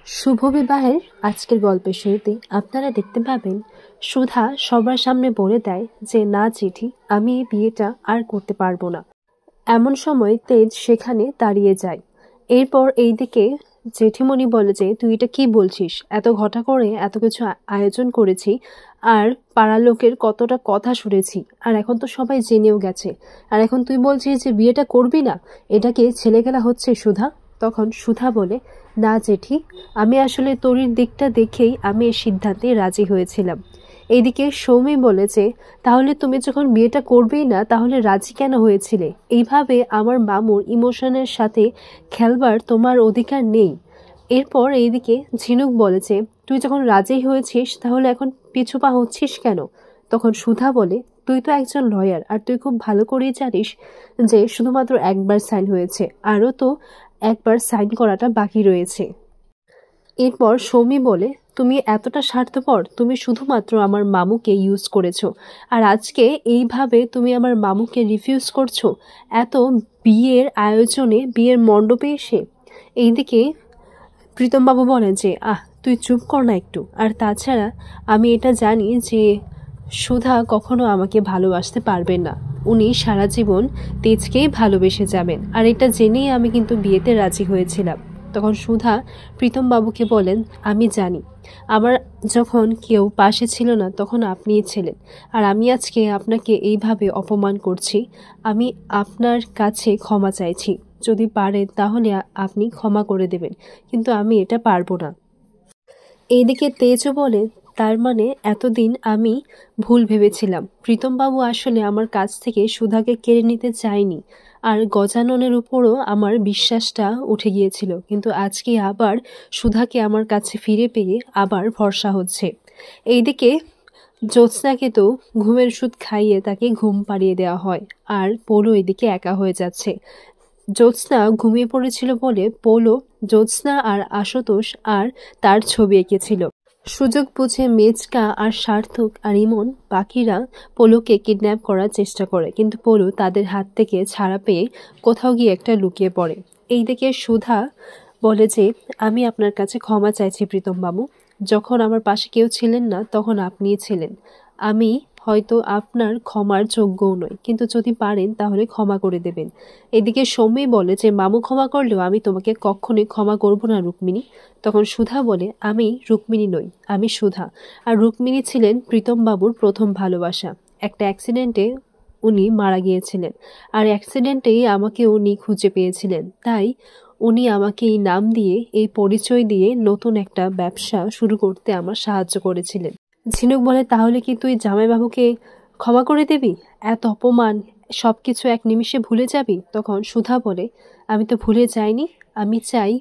শুভ বিবাহের আজকের গল্পের শুরুতে আপনারা দেখতে পাবেন সুধা সবার সামনে বলে দেয় যে না চিঠি, আমি এই বিয়েটা আর করতে পারবো না। এমন সময় তেজ সেখানে দাঁড়িয়ে যায়। এরপর এইদিকে জেঠিমণি বলে যে তুই এটা কি বলছিস, এত ঘটা করে এত কিছু আয়োজন করেছি, আর পাড়ার লোকের কতটা কথা শুনেছি, আর এখন তো সবাই জেনেও গেছে, আর এখন তুই বলছিস যে বিয়েটা করবি না, এটাকে ছেলেখেলা হচ্ছে সুধা। তখন সুধা বলে না জেঠি, আমি আসলে তরির দিকটা দেখেই আমি এই সিদ্ধান্তে রাজি হয়েছিলাম। এইদিকে সৌমি বলেছে তাহলে তুমি যখন বিয়েটা করবেই না তাহলে রাজি কেন হয়েছিলে? এইভাবে আমার মামুর ইমোশনের সাথে খেলবার তোমার অধিকার নেই। এরপর এইদিকে ঝিনুক বলেছে তুই যখন রাজি হয়েছিস তাহলে এখন পিছুপা হচ্ছিস কেন? তখন সুধা বলে তুই তো একজন লয়ার, আর তুই খুব ভালো করেই জানিস যে শুধুমাত্র একবার সাইন হয়েছে, আরও তো একবার সাইন করাটা বাকি রয়েছে। এরপর সৌমি বলে তুমি এতটা স্বার্থপর, তুমি শুধুমাত্র আমার মামুকে ইউজ করেছো, আর আজকে এইভাবে তুমি আমার মামুকে রিফিউজ করছো এত বিয়ের আয়োজনে, বিয়ের মণ্ডপে এসে। এইদিকে প্রীতমবাবু বলেন যে তুই চুপ কর না একটু, আর তাছাড়া আমি এটা জানি যে সুধা কখনো আমাকে ভালোবাসতে পারবেন না, উনি সারা জীবন তেজকেই ভালোবেসে যাবেন, আর এটা জেনেই আমি কিন্তু বিয়েতে রাজি হয়েছিলাম। তখন সুধা প্রীতমবাবুকে বলেন আমি জানি, আমার যখন কেউ পাশে ছিল না তখন আপনিই ছিলেন, আর আমি আজকে আপনাকে এইভাবে অপমান করছি, আমি আপনার কাছে ক্ষমা চাইছি, যদি পারেন তাহলে আপনি ক্ষমা করে দেবেন, কিন্তু আমি এটা পারবো না। এইদিকে তেজও বলে তার মানে এতদিন আমি ভুল ভেবেছিলাম, প্রীতমবাবু আসলে আমার কাছ থেকে সুধাকে কেড়ে নিতে চায়নি, আর গজাননের উপরও আমার বিশ্বাসটা উঠে গিয়েছিল, কিন্তু আজকে আবার সুধাকে আমার কাছে ফিরে পেয়ে আবার ভরসা হচ্ছে। এইদিকে জ্যোৎস্নাকে তো ঘুমের ওষুধ খাইয়ে তাকে ঘুম পাড়িয়ে দেওয়া হয়, আর পোলো এদিকে একা হয়ে যাচ্ছে। জ্যোৎস্না ঘুমিয়ে পড়েছিল বলে পোলো জ্যোৎস্না আর আশুতোষ আর তার ছবি এঁকেছিল। সুযোগ বুঝে মেজকা আর সার্থক আর ইমন বাকিরা পোলোকে কিডন্যাপ করার চেষ্টা করে, কিন্তু পোলো তাদের হাত থেকে ছাড়া পেয়ে কোথাও গিয়ে একটা লুকিয়ে পড়ে। এইদিকে সুধা বলে যে আমি আপনার কাছে ক্ষমা চাইছি প্রীতমবাবু, যখন আমার পাশে কেউ ছিলেন না তখন আপনিই ছিলেন, আমি হয়তো আপনার ক্ষমার যোগ্যও নই, কিন্তু যদি পারেন তাহলে ক্ষমা করে দেবেন। এদিকে সৌমি বলে যে মামু ক্ষমা করলেও আমি তোমাকে কখনোই ক্ষমা করব না রুক্মিণী। তখন সুধা বলে আমি রুক্মিণী নই, আমি সুধা, আর রুক্মিণী ছিলেন প্রীতমবাবুর প্রথম ভালোবাসা। একটা অ্যাক্সিডেন্টে উনি মারা গিয়েছিলেন, আর অ্যাক্সিডেন্টেই আমাকে উনি খুঁজে পেয়েছিলেন, তাই উনি আমাকে এই নাম দিয়ে, এই পরিচয় দিয়ে নতুন একটা ব্যবসা শুরু করতে আমার সাহায্য করেছিলেন। ঝিনুক বলে তাহলে কি তুই জামাইবাবুকে ক্ষমা করে দিবি? এত অপমান সবকিছু এক নিমিষে ভুলে যাবি? তখন সুধা বলে আমি তো ভুলে যাইনি, আমি চাই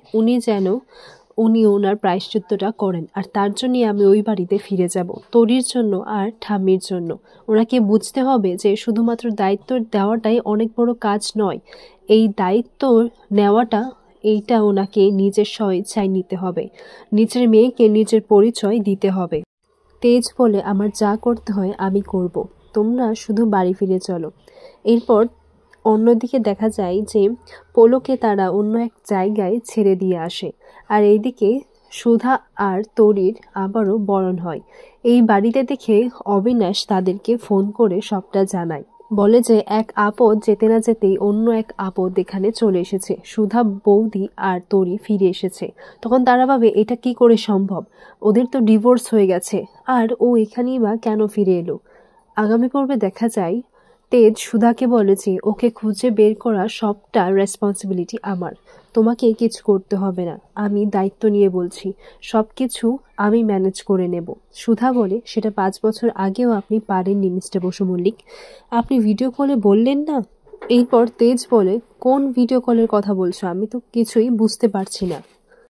উনি ওনার প্রায়শ্চিত্তটা করেন, আর তার জন্যই আমি ওই বাড়িতে ফিরে যাব, তরির জন্য আর ঠাম্মির জন্য। ওনাকে বুঝতে হবে যে শুধুমাত্র দায়িত্ব দেওয়াটাই অনেক বড় কাজ নয়, এই দায়িত্ব নেওয়াটা এইটা ওনাকে নিজের স্বইচ্ছায় নিতে হবে, নিজের মেয়েকে নিজের পরিচয় দিতে হবে। তেজ বলে আমার যা করতে হয় আমি করব, তোমরা শুধু বাড়ি ফিরে চলো। এরপর অন্যদিকে দেখা যায় যে পোলোকে তারা অন্য এক জায়গায় ছেড়ে দিয়ে আসে, আর এইদিকে সুধা আর তরির আবারও বরণ হয়। এই বাড়িতে দেখে অবিনাশ তাদেরকে ফোন করে সবটা জানায়, বলে যে এক আপদ যেতে না যেতেই অন্য এক আপদ এখানে চলে এসেছে, সুধা বৌদি আর তরি ফিরে এসেছে। তখন তারা ভাবে এটা কি করে সম্ভব, ওদের তো ডিভোর্স হয়ে গেছে, আর ও এখানেই বা কেন ফিরে এলো। আগামী পর্বে দেখা যায় তেজ সুধাকে বলে যে ওকে খুঁজে বের করা সবটা রেসপন্সিবিলিটি আমার, তোমাকে কিছু করতে হবে না, আমি দায়িত্ব নিয়ে বলছি, সব কিছু আমি ম্যানেজ করে নেব। সুধা বলে সেটা 5 বছর আগেও আপনি পারেননি মিস্টার বসু মল্লিক, আপনি ভিডিও কলে বললেন না। এরপর তেজ বলে কোন ভিডিও কলের কথা বলছো, আমি তো কিছুই বুঝতে পারছি না।